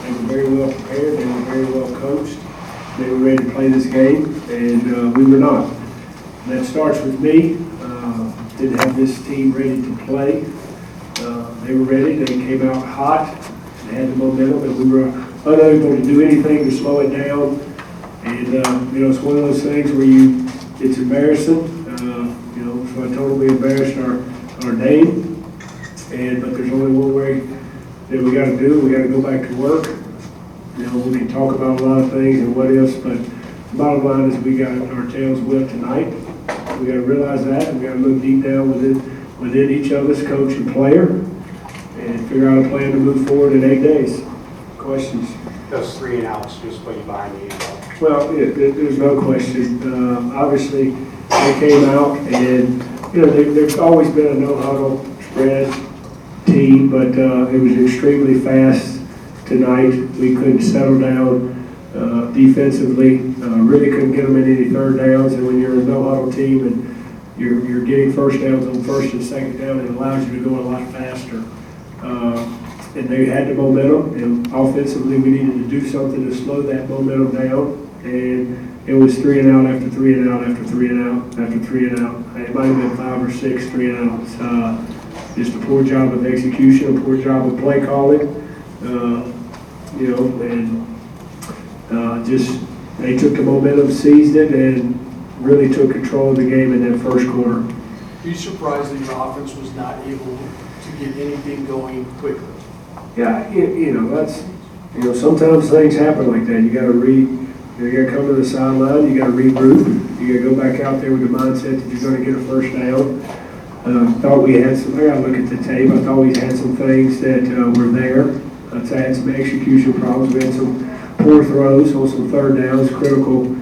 They were very well prepared. They were very well coached. They were ready to play this game, and we were not. And that starts with me. Didn't have this team ready to play. They were ready. They came out hot. They had the momentum, and we were unable to do anything to slow it down. And it's one of those things where it's embarrassing. So I told them we embarrassed our name. But there's only one way that we got to do. We got to go back to work. We can talk about a lot of things and what ifs, but the bottom line is we got our tails whipped tonight. We got to realize that, and we got to look deep down within each other's coach and player, and figure out a plan to move forward in 8 days. Questions? Those 3 and outs just put you behind the 8 ball. Well, there's no question. Obviously, they came out, and there's always been a no huddle spread team, but it was extremely fast tonight. We couldn't settle down defensively. Really couldn't get them in any third downs. And when you're a no huddle team and you're getting first downs on first and second down, it allows you to go a lot faster. And they had the momentum. And offensively, we needed to do something to slow that momentum down. And it was 3 and out after 3 and out after 3 and out after 3 and out. It might have been 5 or 6 3 and outs. Just a poor job of execution, a poor job of play calling. Just they took the momentum, seized it, and really took control of the game in that first quarter. Are you surprised that your offense was not able to get anything going quickly? Yeah, that's sometimes things happen like that. You got to come to the sideline. You got to regroup. You got to go back out there with the mindset that you're going to get a first down. Thought we had some. I got to look at the tape. I thought we had some things that were there. I had some execution problems. We had some poor throws on some third downs, critical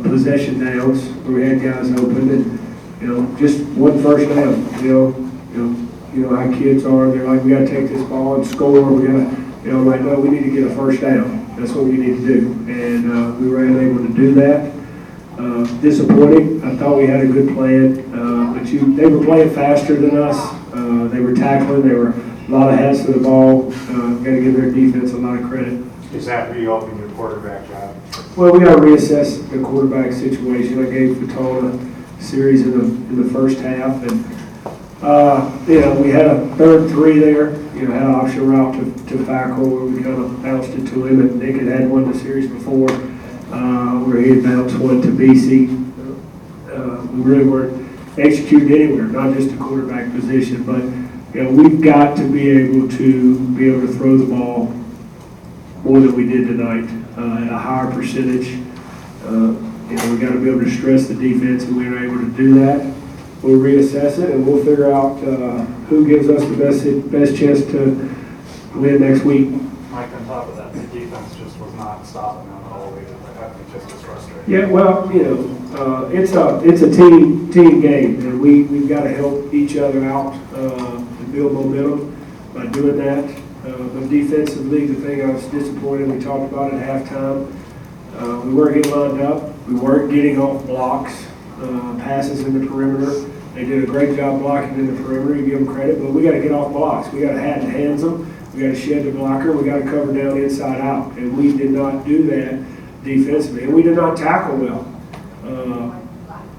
possession downs where we had guys open, and just one first down. You know how kids are. They're like, we got to take this ball and score. We got to, like, no, we need to get a first down. That's what we need to do, and we were unable to do that. Disappointing. I thought we had a good plan, but they were playing faster than us. They were tackling. There were a lot of hats to the ball. Got to give their defense a lot of credit. Is that reopening your quarterback job? Well, we got to reassess the quarterback situation. I gave Fatone a series in the first half, and we had a 3rd and 3 there. Had an option route to Fackrell where we kind of bounced it to him, and Nick had won the series before where he had bounced one to BC. We really weren't executing anywhere, not just the quarterback position, but we've got to be able to throw the ball more than we did tonight at a higher percentage. We got to be able to stress the defense, and we were able to do that. We'll reassess it, and we'll figure out who gives us the best chance to win next week. Mike, on top of that, the defense just was not stopping them all the way. That was just as frustrating. Yeah, well, it's a team game, and we've got to help each other out and build momentum by doing that. But defensively, the thing I was disappointed, we talked about at halftime, we weren't getting lined up. We weren't getting off blocks, passes in the perimeter. They did a great job blocking in the perimeter. You give them credit, but we got to get off blocks. We got to hat and hands them. We got to shed the blocker. We got to cover down inside out, and we did not do that defensively. And we did not tackle well.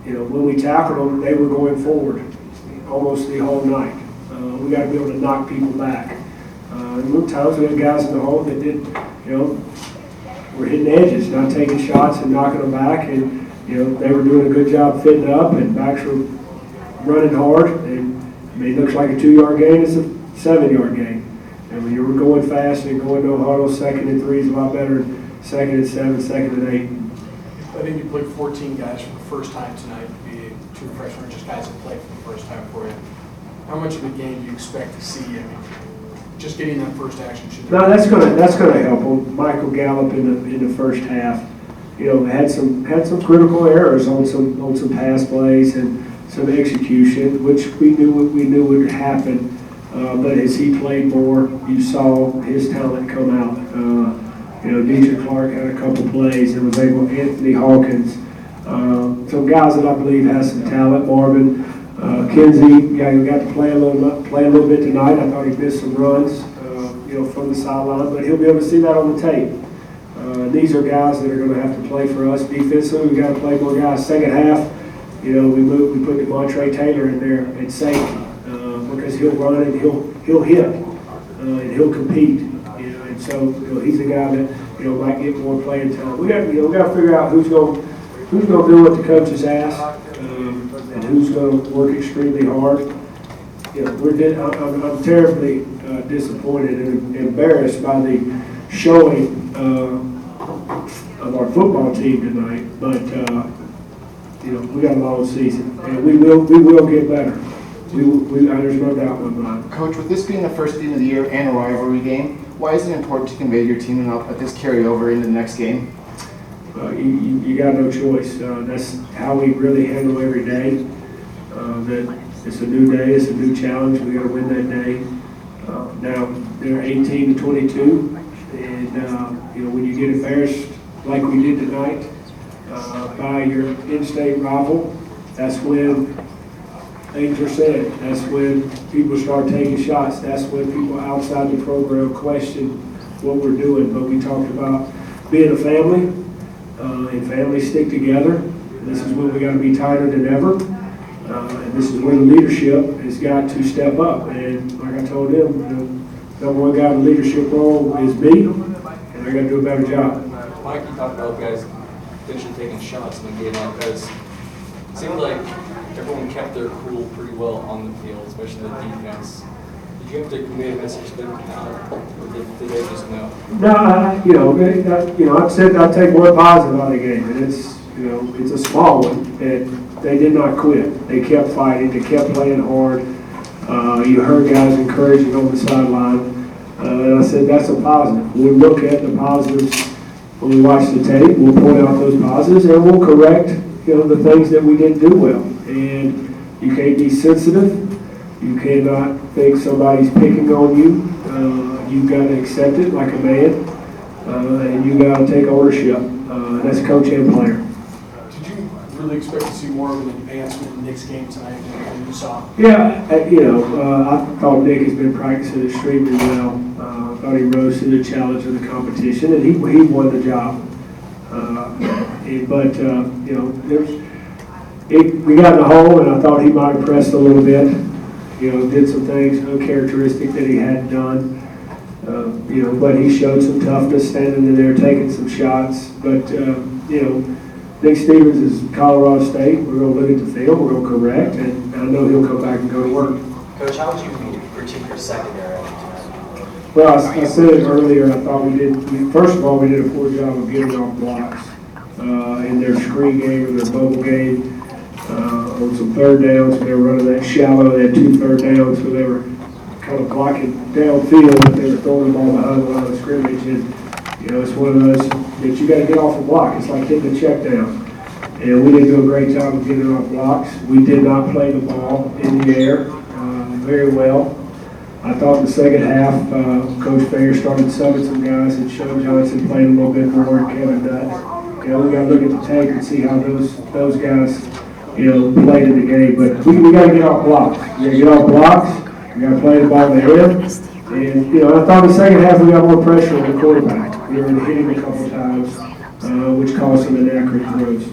When we tackled them, they were going forward almost the whole night. We got to be able to knock people back. And times we had guys in the hole that did, were hitting edges, not taking shots and knocking them back, and they were doing a good job fitting up, and backs were running hard. And it looks like a 2-yard gain. It's a 7-yard gain. And when you were going fast and going no huddle, 2nd and 3 is a lot better than 2nd and 7, 2nd and 8. I think you played 14 guys for the first time tonight to be true freshmen, just guys that played for the first time for you. How much of a game do you expect to see? Just getting that first action should. No, that's gonna help them. Michael Gallup in the first half, had some critical errors on some pass plays and some execution, which we knew would happen. But as he played more, you saw his talent come out. Dietrich Clark had a couple plays and was able. Anthony Hawkins, some guys that I believe has some talent. Marvin, Kinsey, who got to play a little bit tonight. I thought he missed some runs. from the sideline, but he'll be able to see that on the tape. These are guys that are going to have to play for us defensively. We got to play more guys. Second half, we put DeMontre Taylor in there at safety because he'll run and he'll hit and he'll compete. And so he's a guy that might get more playing time. We got to figure out who's going to do what the coaches ask and who's going to work extremely hard. I'm terribly disappointed and embarrassed by the showing of our football team tonight, but we got a long season, and we will get better. There's no doubt in my mind. Coach, with this being the first game of the year and a rivalry game, why is it important to convey to your team and not let this carry over into the next game? You got no choice. That's how we really handle every day. That it's a new day, it's a new challenge. We got to win that day. Now they're 18 to 22, and when you get embarrassed like we did tonight by your in-state rival, that's when things are said. That's when people start taking shots. That's when people outside the program question what we're doing. But we talked about being a family, and families stick together. This is when we got to be tighter than ever. And this is where the leadership has got to step up. And like I told them, the number one guy in the leadership role is me, and I got to do a better job. Mike, you talked about guys potentially taking shots in a game like this. It seemed like everyone kept their cool pretty well on the field, especially the defense. Did you have to convey a message to them now, or did they just know? No, I said I'd take one positive out of the game, and it's a small one. And they did not quit. They kept fighting. They kept playing hard. You heard guys encouraging on the sideline. And I said that's a positive. We'll look at the positives when we watch the tape. We'll point out those positives, and we'll correct the things that we didn't do well. And you can't be sensitive. You cannot think somebody's picking on you. You've got to accept it like a man, and you got to take ownership. That's coach and player. Really expect to see more of an advancement in Nick's game tonight than you saw? Yeah, I thought Nick has been practicing extremely well. I thought he rose to the challenge of the competition, and he won the job. We got in the hole, and I thought he might have pressed a little bit. Did some things uncharacteristic that he hadn't done. But he showed some toughness standing in there, taking some shots. But Nick Stevens is Colorado State. We're going to look at the film. We're going to correct, and I know he'll come back and go to work. Coach, how would you critique your secondary tonight? Well, I said it earlier. I thought first of all, we did a poor job of getting off blocks in their screen game or their Bobo game. On some third downs, they were running that shallow. They had 2 third downs, so they were kind of blocking downfield, but they were throwing the ball behind the line of scrimmage. And it's one of those that you got to get off the block. It's like hitting a check down. And we didn't do a great job of getting off blocks. We did not play the ball in the air very well. I thought in the second half, Coach Fair started subbing some guys, and Sean Johnson played a little bit more, and Kevin Nutt. We got to look at the tape and see how those guys, played in the game. But we got to get off blocks. We got to get off blocks. We got to play the ball in the air. And, I thought in the second half we got more pressure on the quarterback. We were hitting a couple times, which caused some inaccurate throws.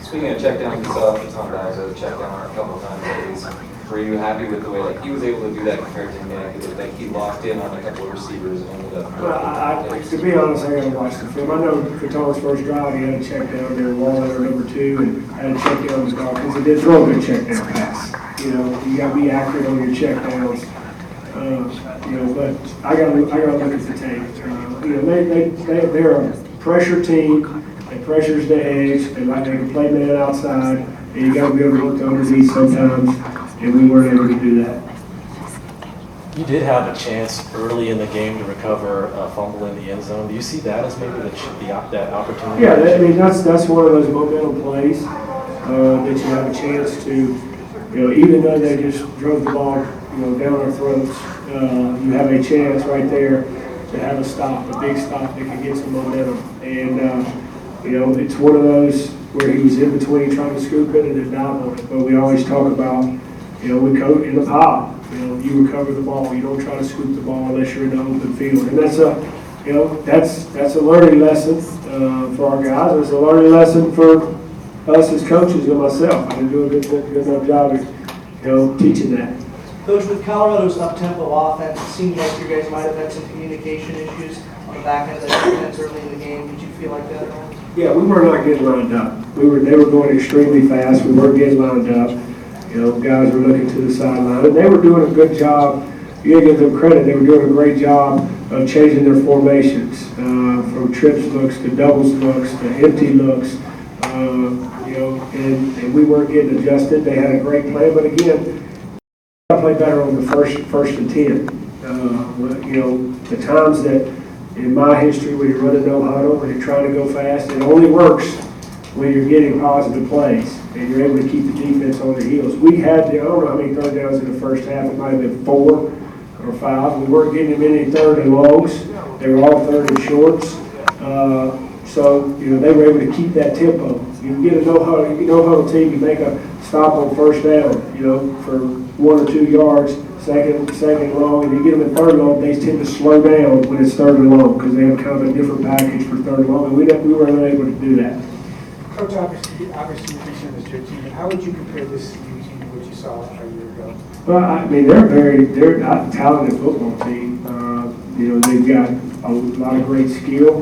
Speaking of checkdowns, you saw Tom Bags check down a couple of times at least. Were you happy with the way he was able to do that compared to Nick? It looked like he locked in on a couple of receivers and ended up. Well, to be honest, I got to watch the film. I know for Tom's first drive, he had a check down there, Waller number 2, and had a check down the dog because he did throw a good check down pass. You got to be accurate on your check downs. But I got to look at the tape. They're a pressure team. They pressures the edge. They can play man outside, and you got to be able to look underneath sometimes. And we weren't able to do that. You did have a chance early in the game to recover a fumble in the end zone. Do you see that as maybe that opportunity? Yeah, that's one of those momentum plays that you have a chance to, even though they just drove the ball, down our throats, you have a chance right there to have a big stop that can get some momentum. And it's one of those where he was in between trying to scoop it and then dive on it. But we always talk about, we coach in the pile. You know, you recover the ball. You don't try to scoop the ball unless you're in the open field. And that's a, you know, that's a learning lesson for our guys. It's a learning lesson for us as coaches and myself. I didn't do a good enough job of, you know, teaching that. Coach, with Colorado's up-tempo offense, it seemed like you guys might have had some communication issues on the back end of the defense early in the game. Did you feel like that at all? Yeah, we were not getting lined up. They were going extremely fast. We weren't getting lined up. You know, guys were looking to the sideline, and they were doing a good job. You gotta give them credit. They were doing a great job of changing their formations from trips looks to doubles looks to empty looks. You know, and we weren't getting adjusted. They had a great plan, but again, I play better on the first and 10. You know, the times that in my history when you're running no huddle and you're trying to go fast, it only works when you're getting positive plays and you're able to keep the defense on their heels. We had, I don't know how many third downs in the first half. It might have been 4 or 5. We weren't getting them any third and longs. They were all third and shorts. So, you know, they were able to keep that tempo. You get a no-huddle team, you make a stop on first down, you know, for 1 or 2 yards, second long, and you get them in third long, they tend to slow down when it's third and long because they have kind of a different package for third and long, and we were unable to do that. Coach, obviously you're facing this good team. How would you compare this team to what you saw a year ago? Well, I mean, they're a talented football team. You know, they've got a lot of great skill.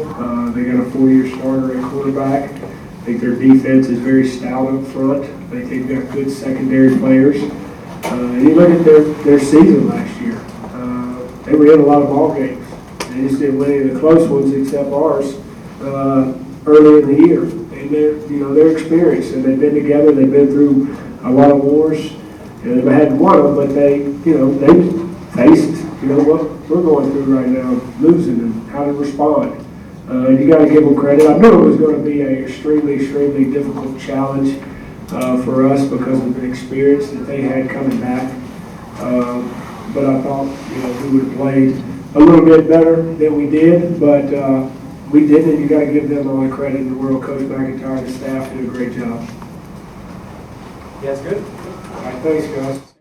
They got a 4-year starter at quarterback. I think their defense is very stout up front. I think they've got good secondary players. And you look at their season last year. They were in a lot of ball games. They just didn't win any of the close ones except ours early in the year. And they're experienced and they've been together. They've been through a lot of wars. And they hadn't won them, but they faced what we're going through right now, losing and how to respond. You got to give them credit. I knew it was going to be an extremely difficult challenge for us because of the experience that they had coming back. But I thought we would have played a little bit better than we did, but we didn't. You got to give them all the credit in the world. Coach McIntyre and the staff did a great job. Yeah, it's good. All right, thanks, guys.